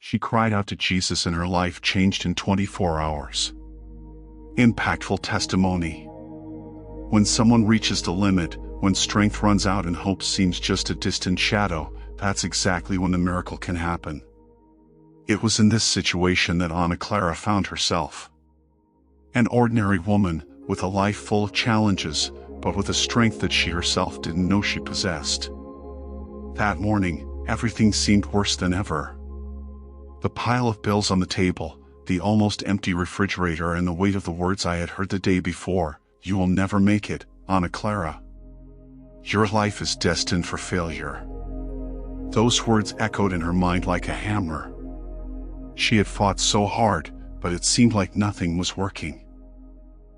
She cried out to Jesus and her life changed in 24 hours. Impactful testimony. When someone reaches the limit, when strength runs out and hope seems just a distant shadow, that's exactly when the miracle can happen. It was in this situation that Ana Clara found herself. An ordinary woman, with a life full of challenges, but with a strength that she herself didn't know she possessed. That morning, everything seemed worse than ever. The pile of bills on the table, the almost empty refrigerator, and the weight of the words I had heard the day before, "You will never make it, Ana Clara. Your life is destined for failure." Those words echoed in her mind like a hammer. She had fought so hard, but it seemed like nothing was working.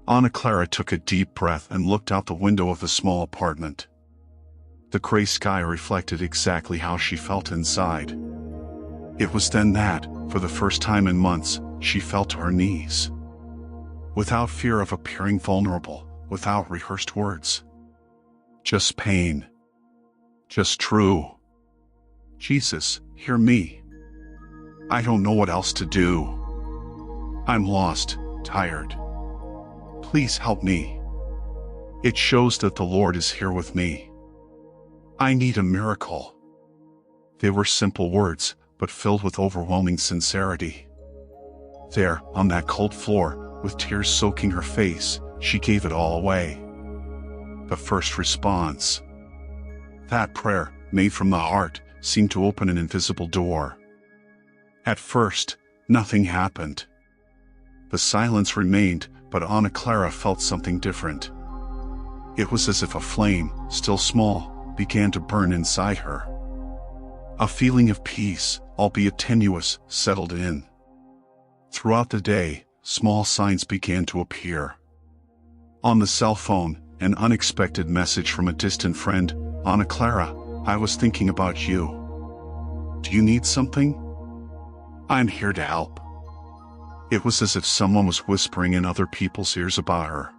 Ana Clara took a deep breath and looked out the window of the small apartment. The gray sky reflected exactly how she felt inside. It was then that, for the first time in months, she fell to her knees. Without fear of appearing vulnerable, without rehearsed words. Just pain. Just true. "Jesus, hear me. I don't know what else to do. I'm lost, tired. Please help me. It shows that the Lord is here with me. I need a miracle." They were simple words, but filled with overwhelming sincerity. There, on that cold floor, with tears soaking her face, she gave it all away. The first response. That prayer, made from the heart, seemed to open an invisible door. At first, nothing happened. The silence remained, but Ana Clara felt something different. It was as if a flame, still small, began to burn inside her. A feeling of peace, albeit tenuous, settled in. Throughout the day, small signs began to appear. On the cell phone, an unexpected message from a distant friend. "Ana Clara, I was thinking about you. Do you need something? I'm here to help." It was as if someone was whispering in other people's ears about her.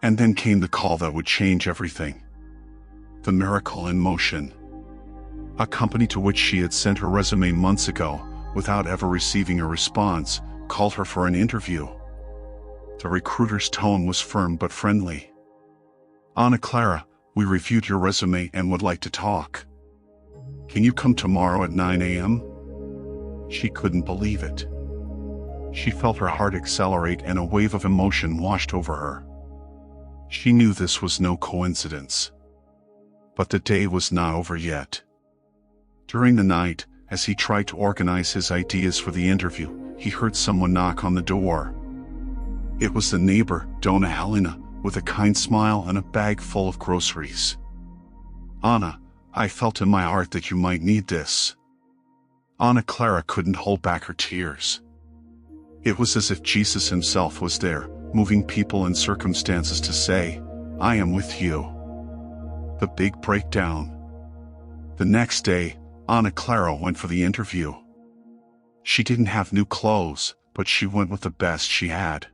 And then came the call that would change everything. The miracle in motion. A company to which she had sent her resume months ago, without ever receiving a response, called her for an interview. The recruiter's tone was firm but friendly. "Ana Clara, we reviewed your resume and would like to talk. Can you come tomorrow at 9 a.m.? She couldn't believe it. She felt her heart accelerate and a wave of emotion washed over her. She knew this was no coincidence. But the day was not over yet. During the night, as he tried to organize his ideas for the interview, he heard someone knock on the door. It was the neighbor, Donna Helena, with a kind smile and a bag full of groceries. "Ana, I felt in my heart that you might need this." Ana Clara couldn't hold back her tears. It was as if Jesus himself was there, moving people and circumstances to say, "I am with you." The big breakdown. The next day, Ana Clara went for the interview. She didn't have new clothes, but she went with the best she had.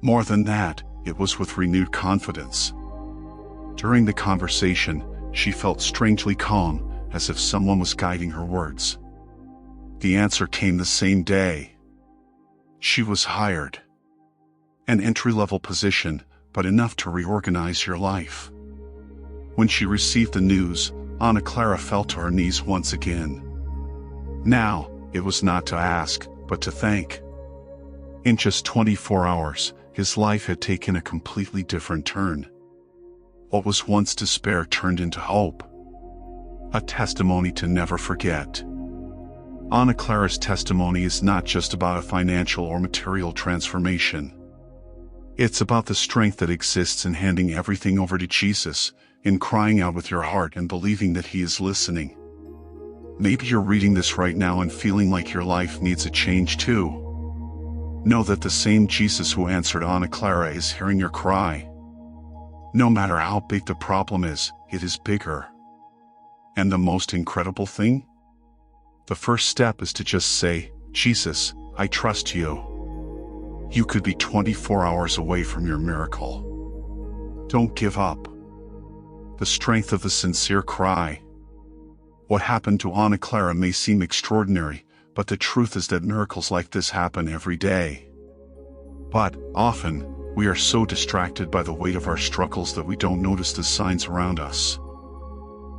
More than that, it was with renewed confidence. During the conversation, she felt strangely calm, as if someone was guiding her words. The answer came the same day. She was hired. An entry-level position, but enough to reorganize your life. When she received the news, Ana Clara fell to her knees once again. Now, it was not to ask, but to thank. In just 24 hours, his life had taken a completely different turn. What was once despair turned into hope. A testimony to never forget. Ana Clara's testimony is not just about a financial or material transformation. It's about the strength that exists in handing everything over to Jesus, in crying out with your heart and believing that He is listening. Maybe you're reading this right now and feeling like your life needs a change too. Know that the same Jesus who answered Ana Clara is hearing your cry. No matter how big the problem is, it is bigger. And the most incredible thing? The first step is to just say, "Jesus, I trust you." You could be 24 hours away from your miracle. Don't give up. The strength of the sincere cry. What happened to Ana Clara may seem extraordinary, but the truth is that miracles like this happen every day. But, often, we are so distracted by the weight of our struggles that we don't notice the signs around us.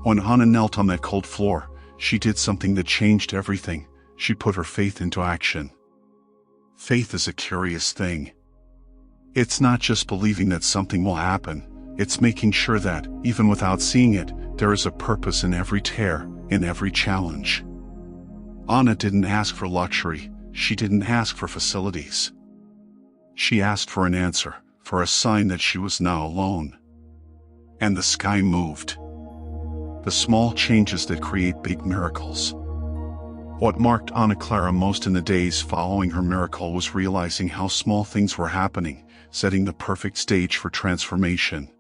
When Anna knelt on that cold floor, she did something that changed everything. She put her faith into action. Faith is a curious thing. It's not just believing that something will happen, it's making sure that, even without seeing it, there is a purpose in every tear, in every challenge. Anna didn't ask for luxury, she didn't ask for facilities. She asked for an answer, for a sign that she was not alone. And the sky moved. The small changes that create big miracles. What marked Anna Clara most in the days following her miracle was realizing how small things were happening, setting the perfect stage for transformation.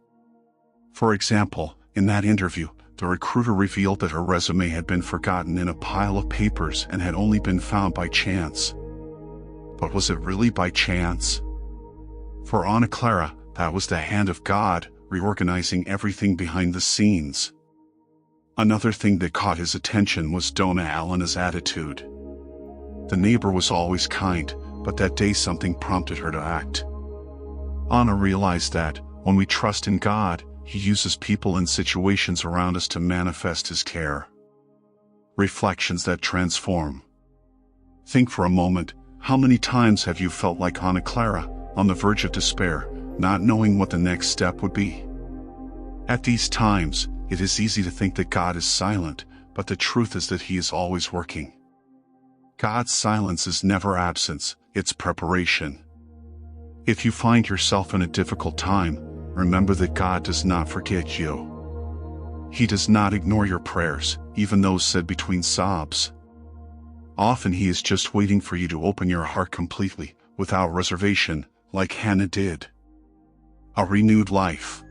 For example, in that interview, the recruiter revealed that her resume had been forgotten in a pile of papers and had only been found by chance. But was it really by chance? For Anna Clara, that was the hand of God, reorganizing everything behind the scenes. Another thing that caught his attention was Donna Elena's attitude. The neighbor was always kind, but that day something prompted her to act. Anna realized that, when we trust in God, He uses people and situations around us to manifest His care. Reflections that transform. Think for a moment, how many times have you felt like Anna Clara, on the verge of despair, not knowing what the next step would be? At these times, it is easy to think that God is silent, but the truth is that He is always working. God's silence is never absence, it's preparation. If you find yourself in a difficult time, remember that God does not forget you. He does not ignore your prayers, even those said between sobs. Often He is just waiting for you to open your heart completely, without reservation, like Hannah did. A renewed life.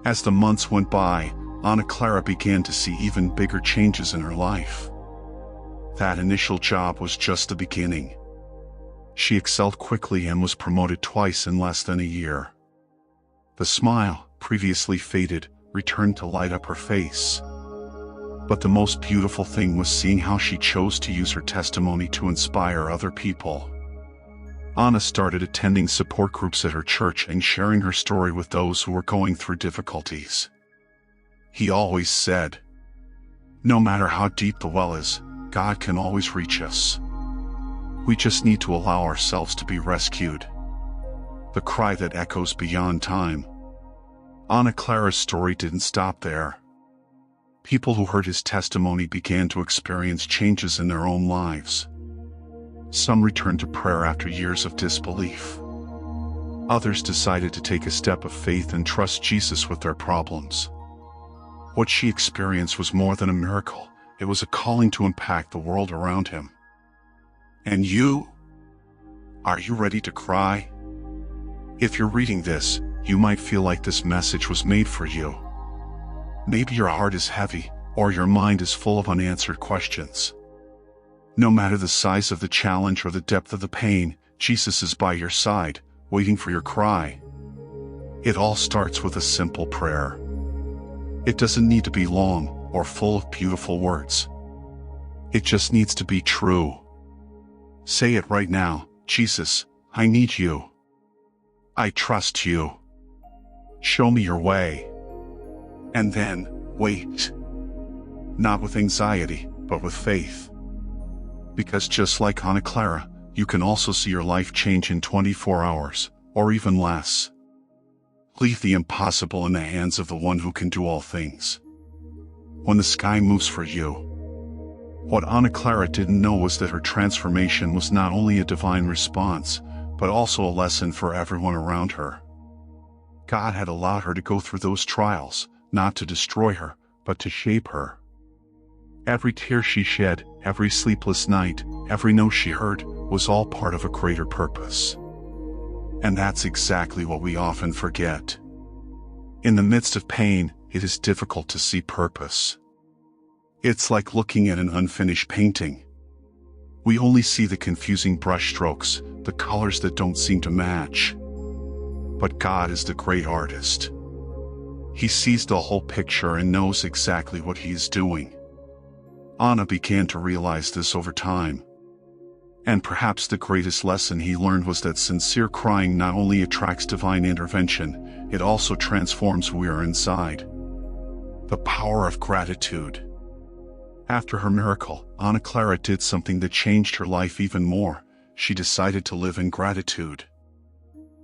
As the months went by, Anna Clara began to see even bigger changes in her life. That initial job was just the beginning. She excelled quickly and was promoted twice in less than a year. The smile, previously faded, returned to light up her face. But the most beautiful thing was seeing how she chose to use her testimony to inspire other people. Anna started attending support groups at her church and sharing her story with those who were going through difficulties. He always said, "No matter how deep the well is, God can always reach us. We just need to allow ourselves to be rescued." The cry that echoes beyond time. Anna Clara's story didn't stop there. People who heard his testimony began to experience changes in their own lives. Some returned to prayer after years of disbelief. Others decided to take a step of faith and trust Jesus with their problems. What she experienced was more than a miracle, it was a calling to impact the world around him. And you? Are you ready to cry? If you're reading this, you might feel like this message was made for you. Maybe your heart is heavy, or your mind is full of unanswered questions. No matter the size of the challenge or the depth of the pain, Jesus is by your side, waiting for your cry. It all starts with a simple prayer. It doesn't need to be long or full of beautiful words. It just needs to be true. Say it right now, Jesus, I need you. I trust you. Show me your way. And then, wait. Not with anxiety, but with faith. Because just like Anna Clara, you can also see your life change in 24 hours, or even less. Leave the impossible in the hands of the one who can do all things. When the sky moves for you. What Anna Clara didn't know was that her transformation was not only a divine response, but also a lesson for everyone around her. God had allowed her to go through those trials, not to destroy her, but to shape her. Every tear she shed, every sleepless night, every no she heard, was all part of a greater purpose. And that's exactly what we often forget. In the midst of pain, it is difficult to see purpose. It's like looking at an unfinished painting. We only see the confusing brushstrokes, the colors that don't seem to match. But God is the great artist. He sees the whole picture and knows exactly what He is doing. Anna began to realize this over time. And perhaps the greatest lesson he learned was that sincere crying not only attracts divine intervention, it also transforms who we are inside. The power of gratitude. After her miracle, Ana Clara did something that changed her life even more. She decided to live in gratitude.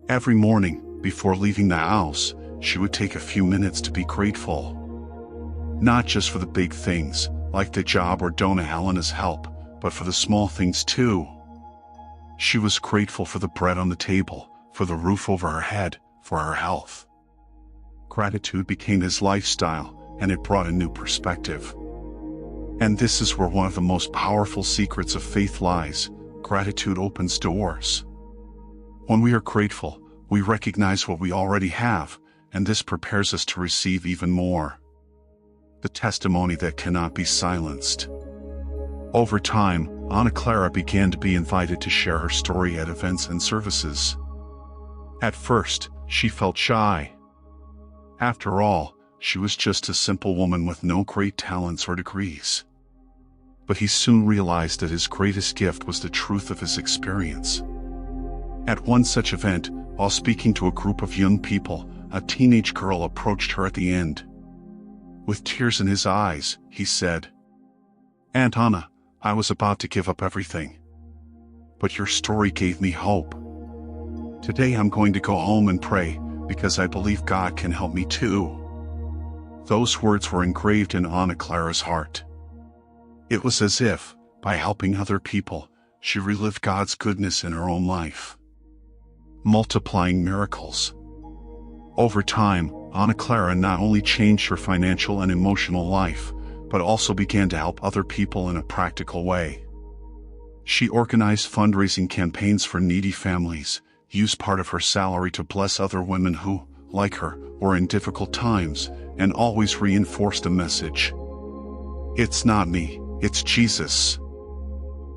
Every morning, before leaving the house, she would take a few minutes to be grateful. Not just for the big things, like the job or Donna Helena's help, but for the small things too. She was grateful for the bread on the table, for the roof over her head, for her health. Gratitude became his lifestyle, and it brought a new perspective. And this is where one of the most powerful secrets of faith lies. Gratitude opens doors. When we are grateful, we recognize what we already have, and this prepares us to receive even more. The testimony that cannot be silenced. Over time, Ana Clara began to be invited to share her story at events and services. At first, she felt shy. After all, she was just a simple woman with no great talents or degrees. But he soon realized that his greatest gift was the truth of his experience. At one such event, while speaking to a group of young people, a teenage girl approached her at the end. With tears in his eyes, he said, "Aunt Anna, I was about to give up everything. But your story gave me hope. Today I'm going to go home and pray, because I believe God can help me too." Those words were engraved in Ana Clara's heart. It was as if, by helping other people, she relived God's goodness in her own life. Multiplying miracles. Over time, Ana Clara not only changed her financial and emotional life, but also began to help other people in a practical way. She organized fundraising campaigns for needy families, used part of her salary to bless other women who, like her, were in difficult times, and always reinforced the message. It's not me, it's Jesus.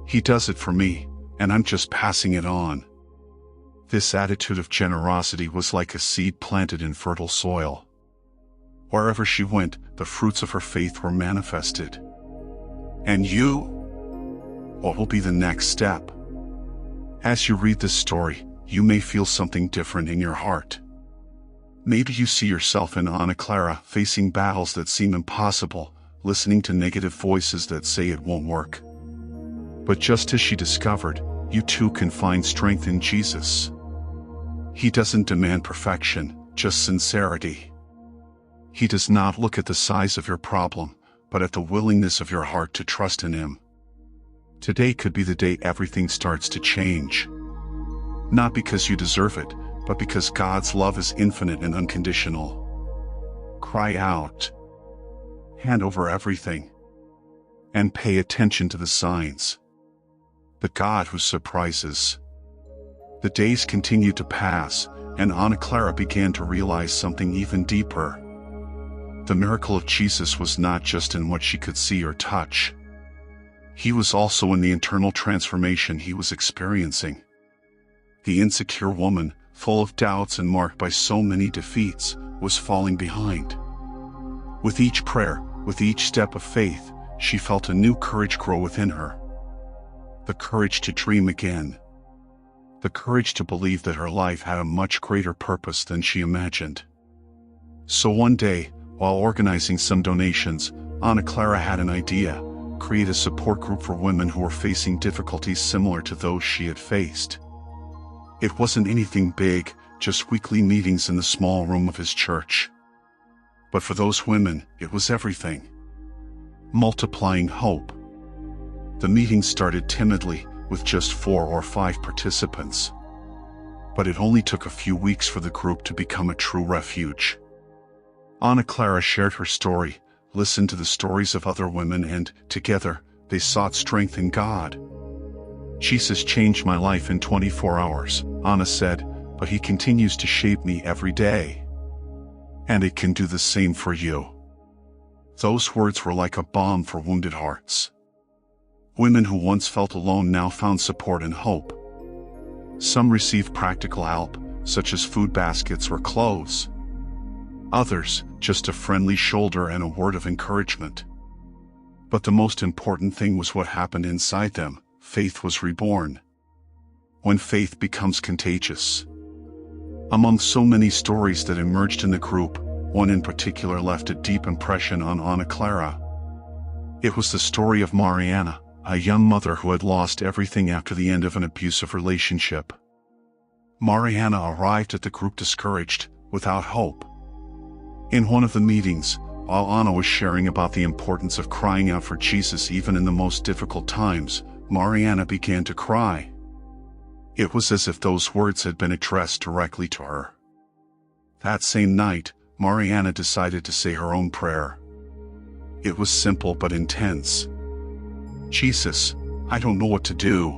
He does it for me, and I'm just passing it on. This attitude of generosity was like a seed planted in fertile soil. Wherever she went, the fruits of her faith were manifested. And you? What will be the next step? As you read this story, you may feel something different in your heart. Maybe you see yourself in Ana Clara, facing battles that seem impossible, listening to negative voices that say it won't work. But just as she discovered, you too can find strength in Jesus. He doesn't demand perfection, just sincerity. He does not look at the size of your problem, but at the willingness of your heart to trust in Him. Today could be the day everything starts to change. Not because you deserve it, but because God's love is infinite and unconditional. Cry out. Hand over everything. And pay attention to the signs. The God who surprises. The days continued to pass, and Ana Clara began to realize something even deeper. The miracle of Jesus was not just in what she could see or touch. He was also in the internal transformation he was experiencing. The insecure woman, full of doubts and marked by so many defeats, was falling behind. With each prayer, with each step of faith, she felt a new courage grow within her. The courage to dream again. The courage to believe that her life had a much greater purpose than she imagined. So one day, while organizing some donations, Ana Clara had an idea: create a support group for women who were facing difficulties similar to those she had faced. It wasn't anything big, just weekly meetings in the small room of his church. But for those women, it was everything. Multiplying hope. The meetings started timidly, with just 4 or 5 participants. But it only took a few weeks for the group to become a true refuge. Ana Clara shared her story, listened to the stories of other women, and, together, they sought strength in God. "Jesus changed my life in 24 hours, Ana said, but He continues to shape me every day. And it can do the same for you." Those words were like a balm for wounded hearts. Women who once felt alone now found support and hope. Some received practical help, such as food baskets or clothes. Others, just a friendly shoulder and a word of encouragement. But the most important thing was what happened inside them. Faith was reborn. When faith becomes contagious. Among so many stories that emerged in the group, one in particular left a deep impression on Ana Clara. It was the story of Mariana, a young mother who had lost everything after the end of an abusive relationship. Mariana arrived at the group discouraged, without hope. In one of the meetings, while Ana was sharing about the importance of crying out for Jesus even in the most difficult times, Mariana began to cry. It was as if those words had been addressed directly to her. That same night, Mariana decided to say her own prayer. It was simple but intense. Jesus, I don't know what to do.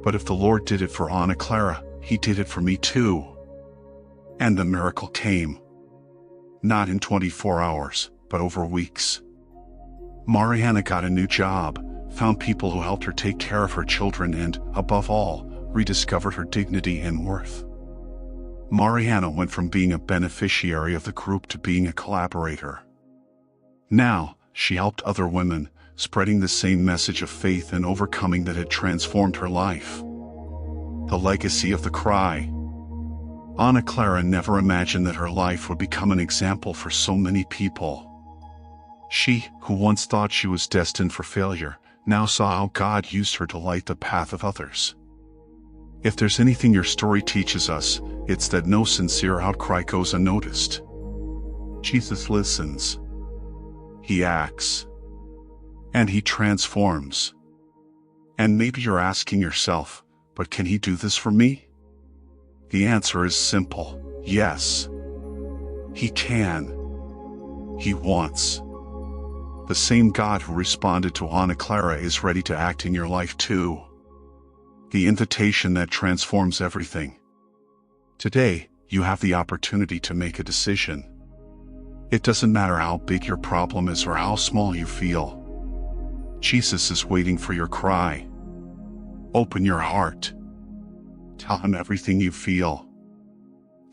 But if the Lord did it for Ana Clara, He did it for me too. And the miracle came. Not in 24 hours, but over weeks. Mariana got a new job, found people who helped her take care of her children and, above all, rediscovered her dignity and worth. Mariana went from being a beneficiary of the group to being a collaborator. Now, she helped other women, spreading the same message of faith and overcoming that had transformed her life. The legacy of the cry. Ana Clara never imagined that her life would become an example for so many people. She, who once thought she was destined for failure, now saw how God used her to light the path of others. If there's anything your story teaches us, it's that no sincere outcry goes unnoticed. Jesus listens. He acts. And He transforms. And maybe you're asking yourself, but can He do this for me? The answer is simple, yes. He can. He wants. The same God who responded to Ana Clara is ready to act in your life too. The invitation that transforms everything. Today, you have the opportunity to make a decision. It doesn't matter how big your problem is or how small you feel. Jesus is waiting for your cry. Open your heart. Tell Him everything you feel.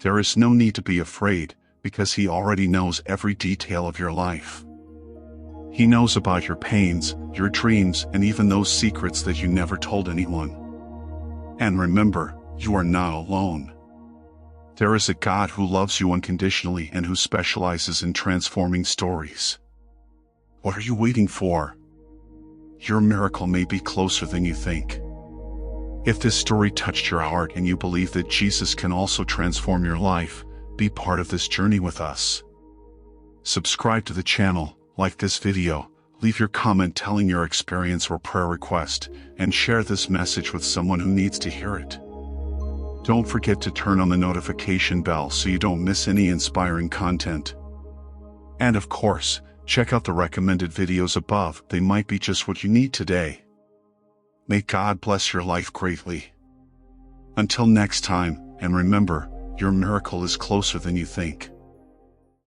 There is no need to be afraid, because He already knows every detail of your life. He knows about your pains, your dreams, and even those secrets that you never told anyone. And remember, you are not alone. There is a God who loves you unconditionally and who specializes in transforming stories. What are you waiting for? Your miracle may be closer than you think. If this story touched your heart and you believe that Jesus can also transform your life, be part of this journey with us. Subscribe to the channel, like this video, leave your comment telling your experience or prayer request, and share this message with someone who needs to hear it. Don't forget to turn on the notification bell so you don't miss any inspiring content. And of course, check out the recommended videos above, they might be just what you need today. May God bless your life greatly. Until next time, and remember, your miracle is closer than you think.